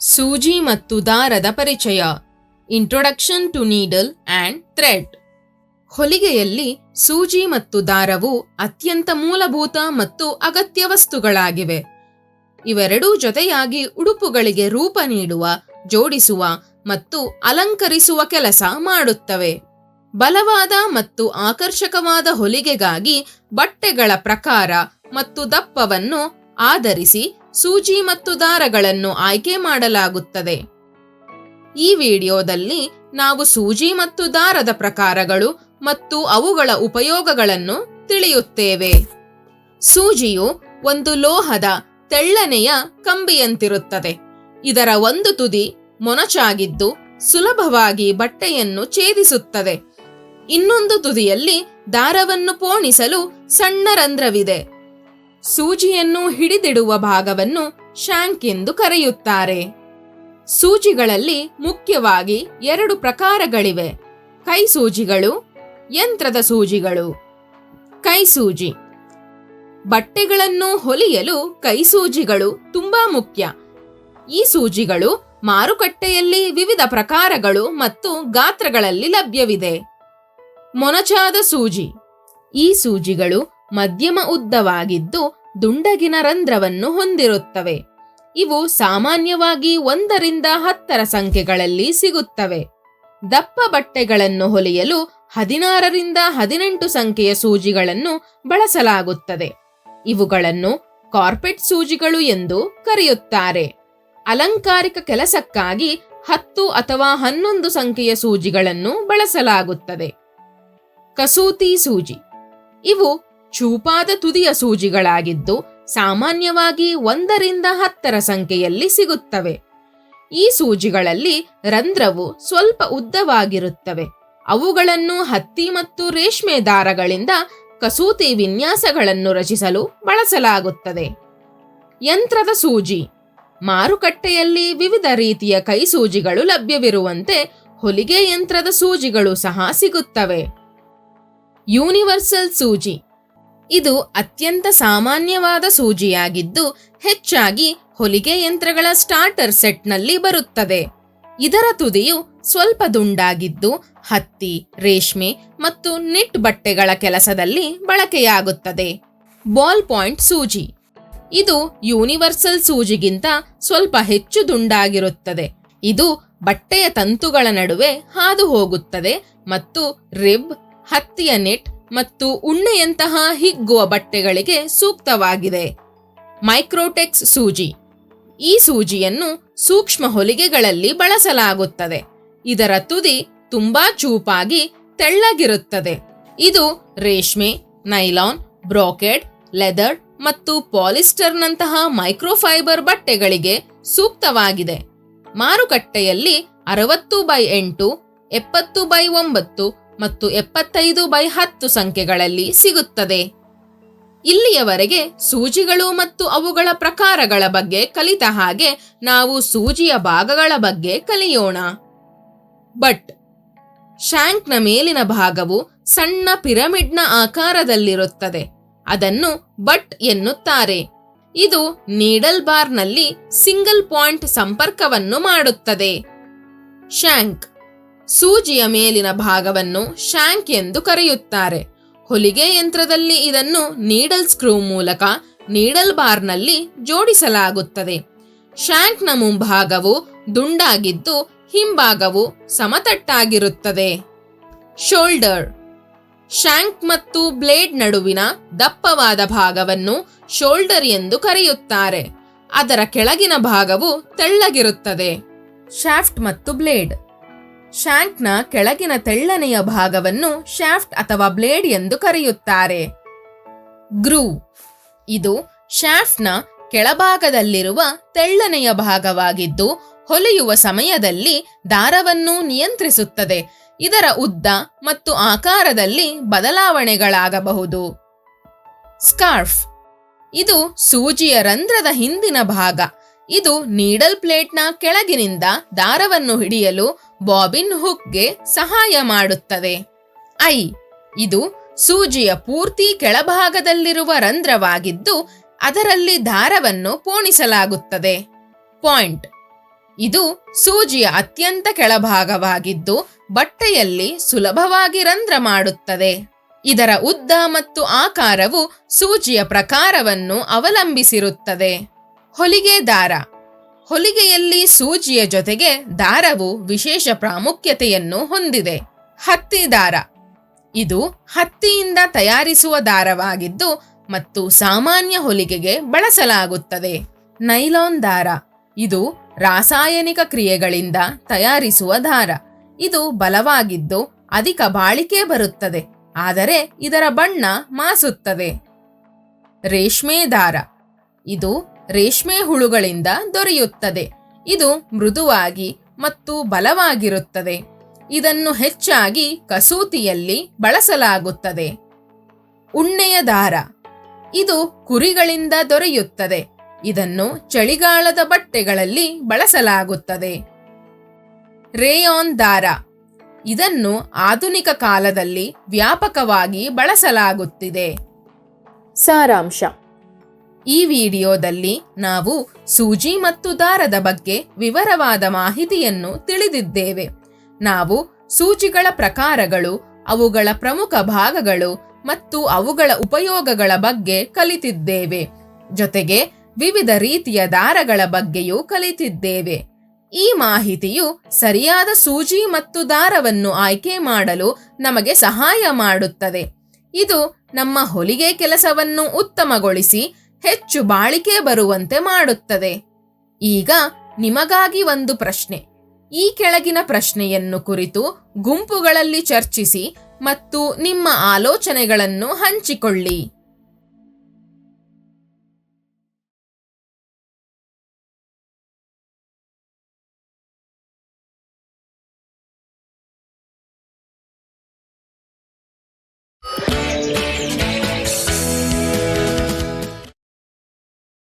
ಸೂಜಿ ಮತ್ತು ದಾರದ ಪರಿಚಯ. Introduction to needle and thread. ಹೊಲಿಗೆಯಲ್ಲಿ ಸೂಜಿ ಮತ್ತು ದಾರವು ಅತ್ಯಂತ ಮೂಲಭೂತ ಮತ್ತು ಅಗತ್ಯ ವಸ್ತುಗಳಾಗಿವೆ. ಇವೆರಡೂ ಜೊತೆಯಾಗಿ ಉಡುಪುಗಳಿಗೆ ರೂಪ ನೀಡುವ, ಜೋಡಿಸುವ ಮತ್ತು ಅಲಂಕರಿಸುವ ಕೆಲಸ ಮಾಡುತ್ತವೆ. ಬಲವಾದ ಮತ್ತು ಆಕರ್ಷಕವಾದ ಹೊಲಿಗೆಗಾಗಿ ಬಟ್ಟೆಗಳ ಪ್ರಕಾರ ಮತ್ತು ದಪ್ಪವನ್ನು ಆಧರಿಸಿ ಸೂಜಿ ಮತ್ತು ದಾರಗಳನ್ನು ಆಯ್ಕೆ ಮಾಡಲಾಗುತ್ತದೆ. ಈ ವಿಡಿಯೋದಲ್ಲಿ ನಾವು ಸೂಜಿ ಮತ್ತು ದಾರದ ಪ್ರಕಾರಗಳು ಮತ್ತು ಅವುಗಳ ಉಪಯೋಗಗಳನ್ನು ತಿಳಿಯುತ್ತೇವೆ. ಸೂಜಿಯು ಒಂದು ಲೋಹದ ತೆಳ್ಳನೆಯ ಕಂಬಿಯಂತಿರುತ್ತದೆ. ಇದರ ಒಂದು ತುದಿ ಮೊನಚಾಗಿದ್ದು ಸುಲಭವಾಗಿ ಬಟ್ಟೆಯನ್ನು ಛೇದಿಸುತ್ತದೆ. ಇನ್ನೊಂದು ತುದಿಯಲ್ಲಿ ದಾರವನ್ನು ಪೋಣಿಸಲು ಸಣ್ಣ ರಂಧ್ರವಿದೆ. ಸೂಜಿಯನ್ನು ಹಿಡಿದಿಡುವ ಭಾಗವನ್ನು ಶಾಂಕ್ ಎಂದು ಕರೆಯುತ್ತಾರೆ. ಸೂಜಿಗಳಲ್ಲಿ ಮುಖ್ಯವಾಗಿ ಎರಡು ಪ್ರಕಾರಗಳಿವೆ: ಕೈ ಸೂಜಿಗಳು, ಯಂತ್ರದ ಸೂಜಿಗಳು. ಕೈ ಸೂಜಿ. ಬಟ್ಟೆಗಳನ್ನು ಹೊಲಿಯಲು ಕೈ ಸೂಜಿಗಳು ತುಂಬಾ ಮುಖ್ಯ. ಈ ಸೂಜಿಗಳು ಮಾರುಕಟ್ಟೆಯಲ್ಲಿ ವಿವಿಧ ಪ್ರಕಾರಗಳು ಮತ್ತು ಗಾತ್ರಗಳಲ್ಲಿ ಲಭ್ಯವಿದೆ. ಮೊನಚಾದ ಸೂಜಿ. ಈ ಸೂಜಿಗಳು ಮಧ್ಯಮ ಉದ್ದವಾಗಿದ್ದು ದುಂಡಗಿನ ರಂಧ್ರವನ್ನು ಹೊಂದಿರುತ್ತವೆ. ಇವು ಸಾಮಾನ್ಯವಾಗಿ 1 ರಿಂದ 10 ಸಂಖ್ಯೆಗಳಲ್ಲಿ ಸಿಗುತ್ತವೆ. ದಪ್ಪ ಬಟ್ಟೆಗಳನ್ನು ಹೊಲಿಯಲು 16 ರಿಂದ 18 ಸಂಖ್ಯೆಯ ಸೂಜಿಗಳನ್ನು ಬಳಸಲಾಗುತ್ತದೆ. ಇವುಗಳನ್ನು ಕಾರ್ಪೆಟ್ ಸೂಜಿಗಳು ಎಂದು ಕರೆಯುತ್ತಾರೆ. ಅಲಂಕಾರಿಕ ಕೆಲಸಕ್ಕಾಗಿ 10 ಅಥವಾ 11 ಸಂಖ್ಯೆಯ ಸೂಜಿಗಳನ್ನು ಬಳಸಲಾಗುತ್ತದೆ. ಕಸೂತಿ ಸೂಜಿ. ಇವು ಚೂಪಾದ ತುದಿಯ ಸೂಜಿಗಳಾಗಿದ್ದು ಸಾಮಾನ್ಯವಾಗಿ 1 ರಿಂದ 10 ಸಂಖ್ಯೆಯಲ್ಲಿ ಸಿಗುತ್ತವೆ. ಈ ಸೂಜಿಗಳಲ್ಲಿ ರಂಧ್ರವು ಸ್ವಲ್ಪ ಉದ್ದವಾಗಿರುತ್ತವೆ. ಅವುಗಳನ್ನು ಹತ್ತಿ ಮತ್ತು ರೇಷ್ಮೆ ದಾರಗಳಿಂದ ಕಸೂತಿ ವಿನ್ಯಾಸಗಳನ್ನು ರಚಿಸಲು ಬಳಸಲಾಗುತ್ತದೆ. ಯಂತ್ರದ ಸೂಜಿ. ಮಾರುಕಟ್ಟೆಯಲ್ಲಿ ವಿವಿಧ ರೀತಿಯ ಕೈ ಸೂಜಿಗಳು ಲಭ್ಯವಿರುವಂತೆ ಹೊಲಿಗೆ ಯಂತ್ರದ ಸೂಜಿಗಳು ಸಹ ಸಿಗುತ್ತವೆ. ಯೂನಿವರ್ಸಲ್ ಸೂಜಿ. ಇದು ಅತ್ಯಂತ ಸಾಮಾನ್ಯವಾದ ಸೂಜಿಯಾಗಿದ್ದು ಹೆಚ್ಚಾಗಿ ಹೊಲಿಗೆ ಯಂತ್ರಗಳ ಸ್ಟಾರ್ಟರ್ ಸೆಟ್ನಲ್ಲಿ ಬರುತ್ತದೆ. ಇದರ ತುದಿಯು ಸ್ವಲ್ಪ ದುಂಡಾಗಿದ್ದು ಹತ್ತಿ, ರೇಷ್ಮೆ ಮತ್ತು ನಿಟ್ ಬಟ್ಟೆಗಳ ಕೆಲಸದಲ್ಲಿ ಬಳಕೆಯಾಗುತ್ತದೆ. ಬಾಲ್ ಪಾಯಿಂಟ್ ಸೂಜಿ. ಇದು ಯೂನಿವರ್ಸಲ್ ಸೂಜಿಗಿಂತ ಸ್ವಲ್ಪ ಹೆಚ್ಚು ದುಂಡಾಗಿರುತ್ತದೆ. ಇದು ಬಟ್ಟೆಯ ತಂತುಗಳ ನಡುವೆ ಹಾದು ಹೋಗುತ್ತದೆ ಮತ್ತು ರಿಬ್, ಹತ್ತಿಯ ನಿಟ್ ಮತ್ತು ಉಣ್ಣೆಯಂತಹ ಹಿಗ್ಗುವ ಬಟ್ಟೆಗಳಿಗೆ ಸೂಕ್ತವಾಗಿದೆ. ಮೈಕ್ರೋಟೆಕ್ಸ್ ಸೂಜಿ. ಈ ಸೂಜಿಯನ್ನು ಸೂಕ್ಷ್ಮ ಹೊಲಿಗೆಗಳಲ್ಲಿ ಬಳಸಲಾಗುತ್ತದೆ. ಇದರ ತುದಿ ತುಂಬಾ ಚೂಪಾಗಿ ತೆಳ್ಳಗಿರುತ್ತದೆ. ಇದು ರೇಷ್ಮೆ, ನೈಲಾನ್, ಬ್ರೋಕೆಡ್, ಲೆದರ್ ಮತ್ತು ಪಾಲಿಸ್ಟರ್ನಂತಹ ಮೈಕ್ರೋಫೈಬರ್ ಬಟ್ಟೆಗಳಿಗೆ ಸೂಕ್ತವಾಗಿದೆ. ಮಾರುಕಟ್ಟೆಯಲ್ಲಿ 60x8, 70x9 ಮತ್ತು 75x10 ಸಂಖ್ಯೆಗಳಲ್ಲಿ ಸಿಗುತ್ತದೆ. ಇಲ್ಲಿಯವರೆಗೆ ಸೂಜಿಗಳು ಮತ್ತು ಅವುಗಳ ಪ್ರಕಾರಗಳ ಬಗ್ಗೆ ಕಲಿತ ಹಾಗೆ ನಾವು ಸೂಜಿಯ ಭಾಗಗಳ ಬಗ್ಗೆ ಕಲಿಯೋಣ. ಬಟ್. ಶಾಂಕ್ನ ಮೇಲಿನ ಭಾಗವು ಸಣ್ಣ ಪಿರಮಿಡ್ನ ಆಕಾರದಲ್ಲಿರುತ್ತದೆ. ಅದನ್ನು ಬಟ್ ಎನ್ನುತ್ತಾರೆ. ಇದು ನೀಡಲ್ ಬಾರ್ನಲ್ಲಿ ಸಿಂಗಲ್ ಪಾಯಿಂಟ್ ಸಂಪರ್ಕವನ್ನು ಮಾಡುತ್ತದೆ. ಶಾಂಕ್. ಸೂಜಿಯ ಮೇಲಿನ ಭಾಗವನ್ನು ಶಾಂಕ್ ಎಂದು ಕರೆಯುತ್ತಾರೆ. ಹೊಲಿಗೆ ಯಂತ್ರದಲ್ಲಿ ಇದನ್ನು ನೀಡಲ್ ಸ್ಕ್ರೂ ಮೂಲಕ ನೀಡಲ್ ಬಾರ್ನಲ್ಲಿ ಜೋಡಿಸಲಾಗುತ್ತದೆ. ಶಾಂಕ್ನ ಮುಂಭಾಗವು ದುಂಡಾಗಿದ್ದು ಹಿಂಭಾಗವು ಸಮತಟ್ಟಾಗಿರುತ್ತದೆ. ಶೋಲ್ಡರ್. ಶಾಂಕ್ ಮತ್ತು ಬ್ಲೇಡ್ ನಡುವಿನ ದಪ್ಪವಾದ ಭಾಗವನ್ನು ಶೋಲ್ಡರ್ ಎಂದು ಕರೆಯುತ್ತಾರೆ. ಅದರ ಕೆಳಗಿನ ಭಾಗವು ತೆಳ್ಳಗಿರುತ್ತದೆ. ಶಾಫ್ಟ್ ಮತ್ತು ಬ್ಲೇಡ್. ಶಾಂಕ್ನ ಕೆಳಗಿನ ತೆಳ್ಳನೆಯ ಭಾಗವನ್ನು ಶಾಫ್ಟ್ ಅಥವಾ ಬ್ಲೇಡ್ ಎಂದು ಕರೆಯುತ್ತಾರೆ. ಗ್ರೂವ್. ಇದು ಶಾಫ್ಟ್ನ ಕೆಳಭಾಗದಲ್ಲಿರುವ ತೆಳ್ಳನೆಯ ಭಾಗವಾಗಿದ್ದು ಹೊಲಿಯುವ ಸಮಯದಲ್ಲಿ ದಾರವನ್ನು ನಿಯಂತ್ರಿಸುತ್ತದೆ. ಇದರ ಉದ್ದ ಮತ್ತು ಆಕಾರದಲ್ಲಿ ಬದಲಾವಣೆಗಳಾಗಬಹುದು. ಸ್ಕಾರ್ಫ್. ಇದು ಸೂಜಿಯ ರಂಧ್ರದ ಹಿಂದಿನ ಭಾಗ. ಇದು ನೀಡಲ್ ಪ್ಲೇಟ್ನ ಕೆಳಗಿನಿಂದ ದಾರವನ್ನು ಹಿಡಿಯಲು ಬಾಬಿನ್ ಹುಕ್ಗೆ ಸಹಾಯ ಮಾಡುತ್ತದೆ. ಐ. ಇದು ಸೂಜಿಯ ಪೂರ್ತಿ ಕೆಳಭಾಗದಲ್ಲಿರುವ ರಂಧ್ರವಾಗಿದ್ದು ಅದರಲ್ಲಿ ದಾರವನ್ನು ಪೋಣಿಸಲಾಗುತ್ತದೆ. ಪಾಯಿಂಟ್. ಇದು ಸೂಜಿಯ ಅತ್ಯಂತ ಕೆಳಭಾಗವಾಗಿದ್ದು ಬಟ್ಟೆಯಲ್ಲಿ ಸುಲಭವಾಗಿ ರಂಧ್ರ ಮಾಡುತ್ತದೆ. ಇದರ ಉದ್ದ ಮತ್ತು ಆಕಾರವು ಸೂಜಿಯ ಪ್ರಕಾರವನ್ನು ಅವಲಂಬಿಸಿರುತ್ತದೆ. ಹೊಲಿಗೆ ದಾರ. ಹೊಲಿಗೆಯಲ್ಲಿ ಸೂಜಿಯ ಜೊತೆಗೆ ದಾರವು ವಿಶೇಷ ಪ್ರಾಮುಖ್ಯತೆಯನ್ನು ಹೊಂದಿದೆ. ಹತ್ತಿ ದಾರ. ಇದು ಹತ್ತಿಯಿಂದ ತಯಾರಿಸುವ ದಾರವಾಗಿದ್ದು ಮತ್ತು ಸಾಮಾನ್ಯ ಹೊಲಿಗೆಗೆ ಬಳಸಲಾಗುತ್ತದೆ. ನೈಲಾನ್ ದಾರ. ಇದು ರಾಸಾಯನಿಕ ಕ್ರಿಯೆಗಳಿಂದ ತಯಾರಿಸುವ ದಾರ. ಇದು ಬಲವಾಗಿದ್ದು ಅಧಿಕ ಬಾಳಿಕೆ ಬರುತ್ತದೆ, ಆದರೆ ಇದರ ಬಣ್ಣ ಮಾಸುತ್ತದೆ. ರೇಷ್ಮೆ ದಾರ. ಇದು ರೇಷ್ಮೆ ಹುಳುಗಳಿಂದ ದೊರೆಯುತ್ತದೆ. ಇದು ಮೃದುವಾಗಿ ಮತ್ತು ಬಲವಾಗಿರುತ್ತದೆ. ಇದನ್ನು ಹೆಚ್ಚಾಗಿ ಕಸೂತಿಯಲ್ಲಿ ಬಳಸಲಾಗುತ್ತದೆ. ಉಣ್ಣೆಯ ದಾರ. ಇದು ಕುರಿಗಳಿಂದ ದೊರೆಯುತ್ತದೆ. ಇದನ್ನು ಚಳಿಗಾಲದ ಬಟ್ಟೆಗಳಲ್ಲಿ ಬಳಸಲಾಗುತ್ತದೆ. ರೇಯಾನ್ ದಾರ. ಇದನ್ನು ಆಧುನಿಕ ಕಾಲದಲ್ಲಿ ವ್ಯಾಪಕವಾಗಿ ಬಳಸಲಾಗುತ್ತಿದೆ. ಸಾರಾಂಶ. ಈ ವಿಡಿಯೋದಲ್ಲಿ ನಾವು ಸೂಜಿ ಮತ್ತು ದಾರದ ಬಗ್ಗೆ ವಿವರವಾದ ಮಾಹಿತಿಯನ್ನು ತಿಳಿದಿದ್ದೇವೆ. ನಾವು ಸೂಜಿಗಳ ಪ್ರಕಾರಗಳು, ಅವುಗಳ ಪ್ರಮುಖ ಭಾಗಗಳು ಮತ್ತು ಅವುಗಳ ಉಪಯೋಗಗಳ ಬಗ್ಗೆ ಕಲಿತಿದ್ದೇವೆ. ಜೊತೆಗೆ ವಿವಿಧ ರೀತಿಯ ದಾರಗಳ ಬಗ್ಗೆಯೂ ಕಲಿತಿದ್ದೇವೆ. ಈ ಮಾಹಿತಿಯು ಸರಿಯಾದ ಸೂಜಿ ಮತ್ತು ದಾರವನ್ನು ಆಯ್ಕೆ ಮಾಡಲು ನಮಗೆ ಸಹಾಯ ಮಾಡುತ್ತದೆ. ಇದು ನಮ್ಮ ಹೊಲಿಗೆ ಕೆಲಸವನ್ನು ಉತ್ತಮಗೊಳಿಸಿ ಹೆಚ್ಚು ಬಾಳಿಕೆ ಬರುವಂತೆ ಮಾಡುತ್ತದೆ. ಈಗ ನಿಮಗಾಗಿ ಒಂದು ಪ್ರಶ್ನೆ. ಈ ಕೆಳಗಿನ ಪ್ರಶ್ನೆಯನ್ನು ಕುರಿತು ಗುಂಪುಗಳಲ್ಲಿ ಚರ್ಚಿಸಿ ಮತ್ತು ನಿಮ್ಮ ಆಲೋಚನೆಗಳನ್ನು ಹಂಚಿಕೊಳ್ಳಿ.